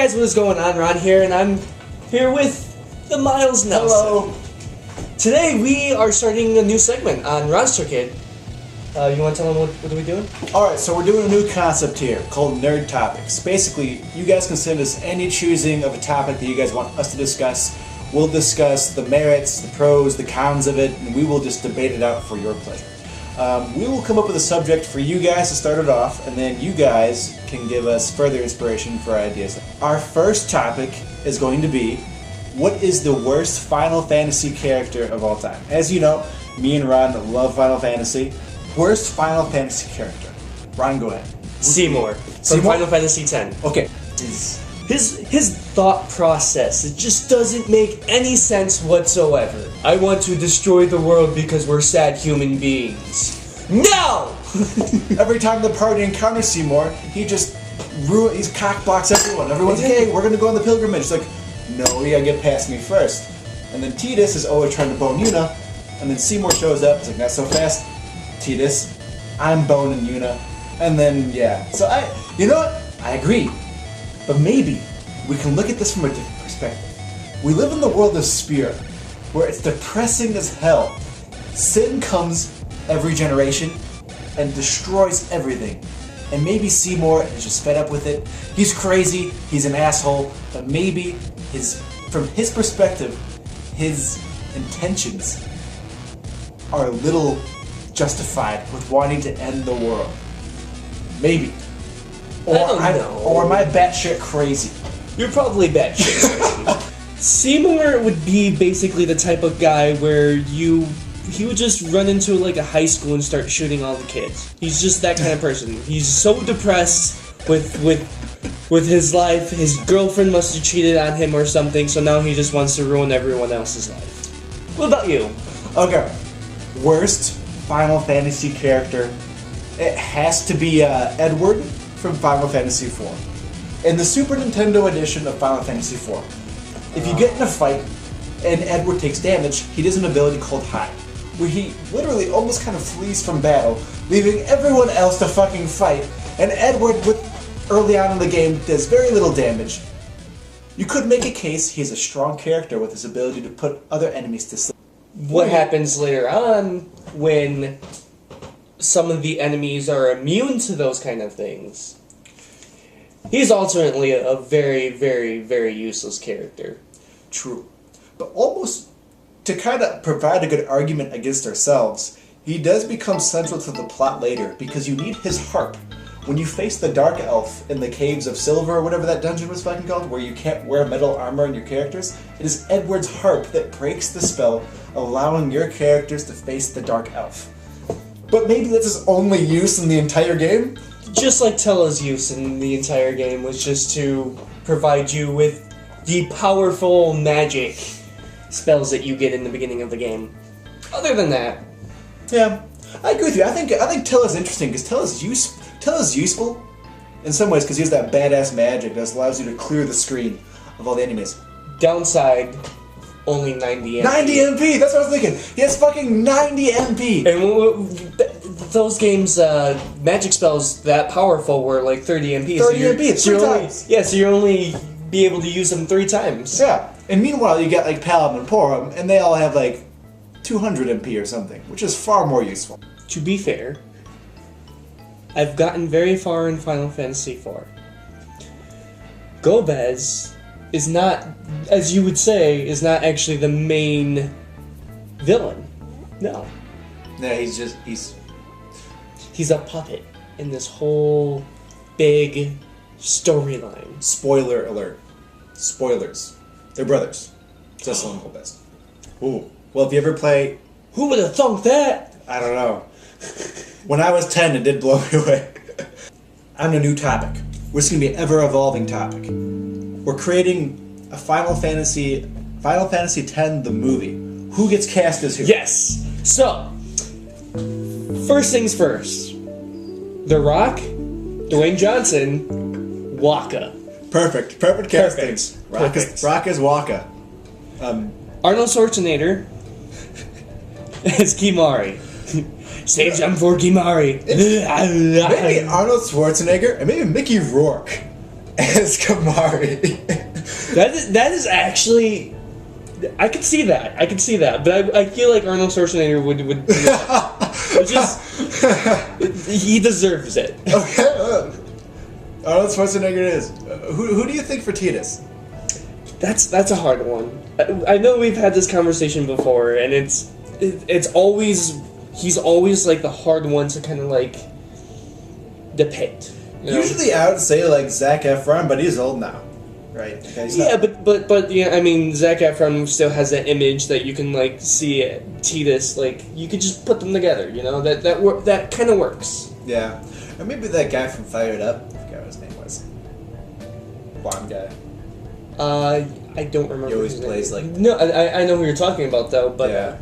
guys, what is going on? Ron here, and I'm here with the Miles Nelson. Hello. Today we are starting a new segment on Ron's Arcade. You want to tell them what are we doing? Alright, so we're doing a new concept here called Nerd Topics. Basically, you guys can send us any choosing of a topic that you guys want us to discuss. We'll discuss the merits, the pros, the cons of it, and we will just debate it out for your pleasure. We will come up with a subject for you guys to start it off, and then you guys can give us further inspiration for ideas. Our first topic is going to be, what is the worst Final Fantasy character of all time? As you know, me and Ron love Final Fantasy. Worst Final Fantasy character. Ron, go ahead. Seymour from Final Fantasy X. Okay. His thought process, it just doesn't make any sense whatsoever. I want to destroy the world because we're sad human beings. No! Every time the party encounters Seymour, he's cockblocks everyone. Everyone's like, hey, we're gonna go on the pilgrimage. It's like, no, you gotta get past me first. And then Tidus is always trying to bone Yuna, and then Seymour shows up, it's like, not so fast, Tidus, I'm boning Yuna. And then, yeah. So you know what? I agree. But maybe we can look at this from a different perspective. We live in the world of Spear, where it's depressing as hell. Sin comes every generation and destroys everything. And maybe Seymour is just fed up with it. He's crazy, he's an asshole, but maybe from his perspective, his intentions are a little justified with wanting to end the world. Maybe. Or am I batshit crazy? You're probably batshit crazy. Seymour would be basically the type of guy where he would just run into like a high school and start shooting all the kids. He's just that kind of person. He's so depressed with his life. His girlfriend must have cheated on him or something, so now he just wants to ruin everyone else's life. What about you? Okay. Worst Final Fantasy character. It has to be Edward from Final Fantasy IV. In the Super Nintendo edition of Final Fantasy IV, if you get in a fight and Edward takes damage, he does an ability called Hide, where he literally almost kind of flees from battle, leaving everyone else to fucking fight, and Edward, early on in the game, does very little damage. You could make a case he's a strong character with his ability to put other enemies to sleep. What happens later on when some of the enemies are immune to those kind of things? He's ultimately a very, very, very useless character. True. But almost to kind of provide a good argument against ourselves, he does become central to the plot later, because you need his harp. When you face the Dark Elf in the Caves of Silver, or whatever that dungeon was fucking called, where you can't wear metal armor on your characters, it is Edward's harp that breaks the spell, allowing your characters to face the Dark Elf. But maybe that's his only use in the entire game? Just like Tella's use in the entire game was just to provide you with the powerful magic spells that you get in the beginning of the game. Other than that... Yeah, I agree with you. I think Tella's interesting, because Tella's useful in some ways, because he has that badass magic that allows you to clear the screen of all the enemies. Downside, only 90 MP. 90 MP! That's what I was thinking! He has fucking 90 MP! And those games, magic spells that powerful were like 30 MP. 30 MP, it's 3 times! Yeah, so you're only be able to use them 3 times. Yeah, and meanwhile you get like Paladin and Porum, and they all have like 200 MP or something, which is far more useful. To be fair, I've gotten very far in Final Fantasy IV. Gobez is not, as you would say, is not actually the main villain. No. Yeah, he's a puppet in this whole big storyline. Spoiler alert. Spoilers. They're brothers. Just on Gobez. Ooh. Well, if you ever play... Who would have thunk that? I don't know. When I was 10, it did blow me away. On a new topic, which is going to be an ever-evolving topic. We're creating a Final Fantasy X, the movie. Who gets cast as who? Yes! So, first things first. The Rock, Dwayne Johnson, Waka. Perfect casting. Rock is Waka. Arnold Schwarzenegger as Kimari. Save jump for Kimari. Maybe Arnold Schwarzenegger and maybe Mickey Rourke as Kamari. That is actually, I could see that. But I feel like Arnold Schwarzenegger would do that. Which is, he deserves it. Okay. Arnold Schwarzenegger it is. Who do you think for Tidus? That's a hard one. I know we've had this conversation before, and it's always, he's always like the hard one to kind of like depict. You know? Usually I would say like Zac Efron, but he's old now, right? Okay, yeah, but yeah, I mean Zac Efron still has that image that you can like see Tidus, like you could just put them together, you know, that kind of works. Yeah, or maybe that guy from Fired Up. I forgot what his name was. Blonde guy. I don't remember. He always plays like. No, I know who you're talking about though, but yeah.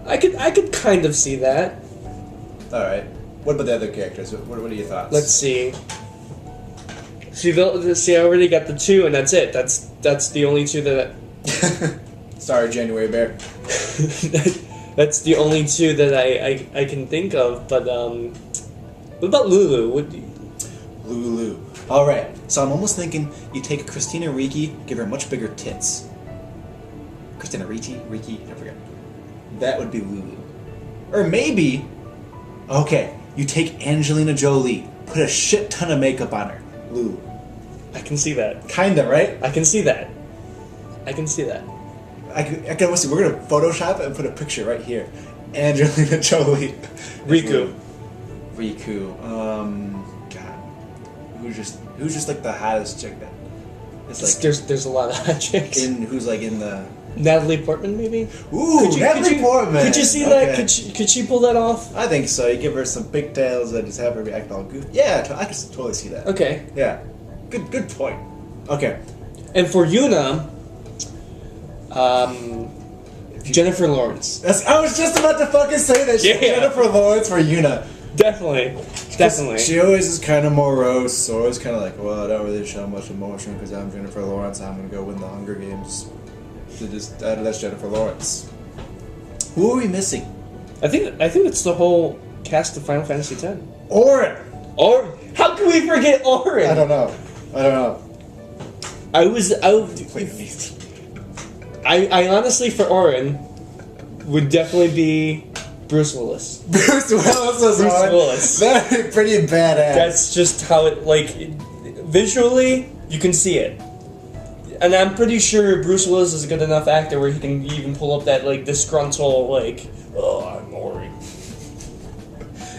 I could kind of see that. All right. What about the other characters? What are your thoughts? Let's see. See, I already got the two, and that's it. That's the only two that. Sorry, January Bear. That's the only two that I can think of. But what about Lulu? Lulu. All right. So I'm almost thinking you take Christina Ricci, give her much bigger tits. Christina Ricci, I forget. That would be Lulu. Or maybe, okay, you take Angelina Jolie, put a shit ton of makeup on her. Lulu. I can see that. Kinda, right? I can see that. I can see that. I can almost see, we're gonna Photoshop it and put a picture right here. Angelina Jolie. Riku. God. Who's just like the hottest chick then? It's like there's a lot of hot chicks. who's like in the Natalie Portman, maybe? Ooh, Natalie Portman! Could you see that? Could she pull that off? I think so. You give her some pigtails and just have her act all goofy. Yeah, I can totally see that. Okay. Yeah. Good point. Okay. And for Yuna, Jennifer Lawrence. I was just about to fucking say that. Yeah. Jennifer Lawrence for Yuna. Definitely. She always is kind of morose, so always kind of like, well, I don't really show much emotion because I'm Jennifer Lawrence. I'm gonna go win the Hunger Games. That's Jennifer Lawrence. Who are we missing? I think it's the whole cast of Final Fantasy X. Auron. How can we forget Auron? I don't know. I honestly, for Auron, would definitely be Bruce Willis. Bruce Willis. That'd be pretty badass. That's just how it, like, visually, you can see it. And I'm pretty sure Bruce Willis is a good enough actor where he can even pull up that, like, disgruntled, like, oh, I'm Ori.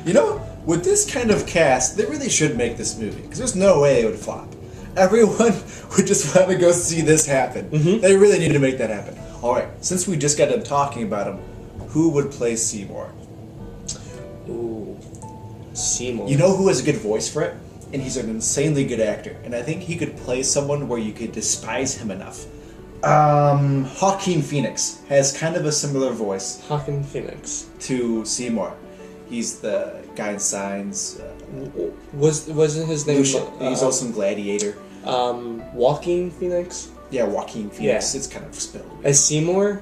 You know, with this kind of cast, they really should make this movie. Because there's no way it would flop. Everyone would just want to go see this happen. Mm-hmm. They really need to make that happen. Alright, since we just got done talking about him, who would play Seymour? Ooh, Seymour. You know who has a good voice for it? And he's an insanely good actor. And I think he could play someone where you could despise him enough. Joaquin Phoenix has kind of a similar voice. Joaquin Phoenix. To Seymour. He's the guy in Signs. Wasn't his name... he's also in Gladiator. Joaquin Phoenix? Yeah, Joaquin Phoenix. Yeah. It's kind of spelled weird. As Seymour?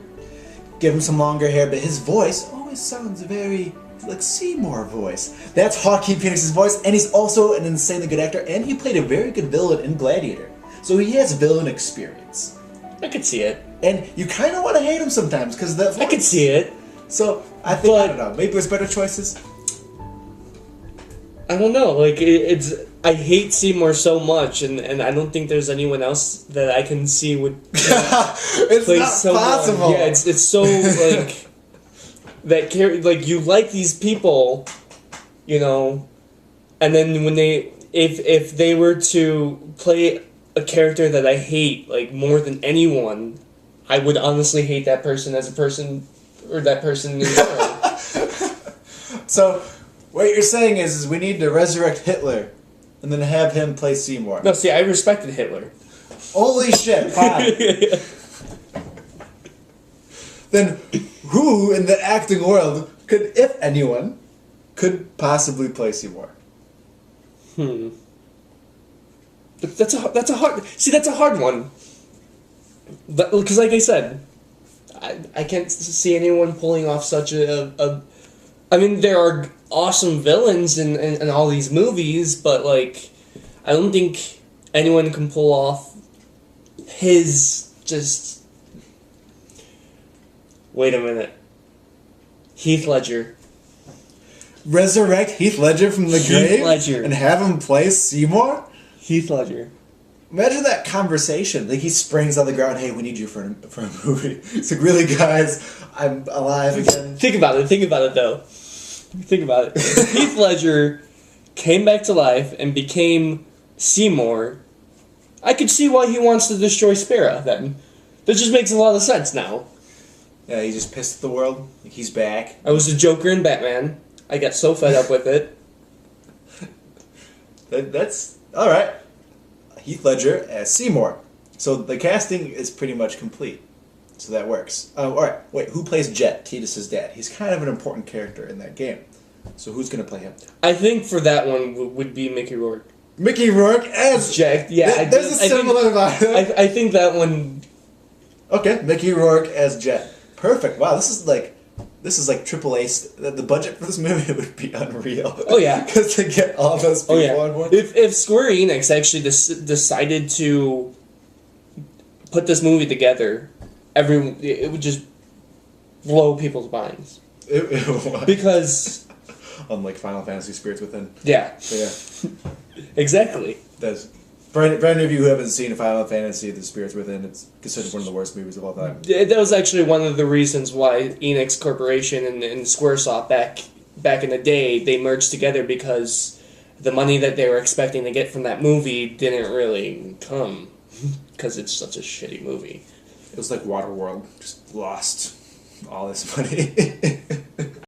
Give him some longer hair, but his voice always sounds very... like Seymour voice. That's Joaquin Phoenix's voice, and he's also an insanely good actor, and he played a very good villain in Gladiator. So he has villain experience. I could see it. And you kind of want to hate him sometimes, because that voice... I could see it. So, I think, I don't know, maybe there's better choices? I don't know, like, it's... I hate Seymour so much, and I don't think there's anyone else that I can see would it's play not someone. possible! Yeah, it's so, like... that like you like these people, you know, and then when they if they were to play a character that I hate like more than anyone, I would honestly hate that person as a person or that person in general. So what you're saying is we need to resurrect Hitler and then have him play Seymour. No, see, I respected Hitler. Holy shit! Fine. Then who in the acting world could, if anyone, could possibly play Seymour? That's a hard one. Because like I said, I can't see anyone pulling off such a I mean, there are awesome villains in all these movies, but like, I don't think anyone can pull off his just... Wait a minute. Heath Ledger. Resurrect Heath Ledger from the grave? Ledger. And have him play Seymour? Heath Ledger. Imagine that conversation. Like, he springs on the ground, hey, we need you for a movie. It's like, really, guys? I'm alive again. Think about it, though. Think about it. Heath Ledger came back to life and became Seymour. I could see why he wants to destroy Spera, then. That just makes a lot of sense now. Yeah, he just pissed at the world. Like, he's back. I was the Joker in Batman. I got so fed up with it. That's... Alright. Heath Ledger as Seymour. So the casting is pretty much complete. So that works. Alright, wait, who plays Jet, Tidus's dad? He's kind of an important character in that game. So who's going to play him? I think for that one would be Mickey Rourke. Mickey Rourke as Jet. Yeah, there's a similar vibe. I think that one... Okay, Mickey Rourke as Jet. Perfect. Wow, this is like AAA. The budget for this movie would be unreal. Oh yeah, because to get all those people on board. If Square Enix actually decided to put this movie together, it would just blow people's minds. Because unlike Final Fantasy Spirits Within. Yeah. Yeah. Exactly. For any of you who haven't seen Final Fantasy The Spirits Within, it's considered one of the worst movies of all time. That was actually one of the reasons why Enix Corporation and Squaresoft back in the day, they merged together, because the money that they were expecting to get from that movie didn't really come, because it's such a shitty movie. It was like Waterworld, just lost all this money.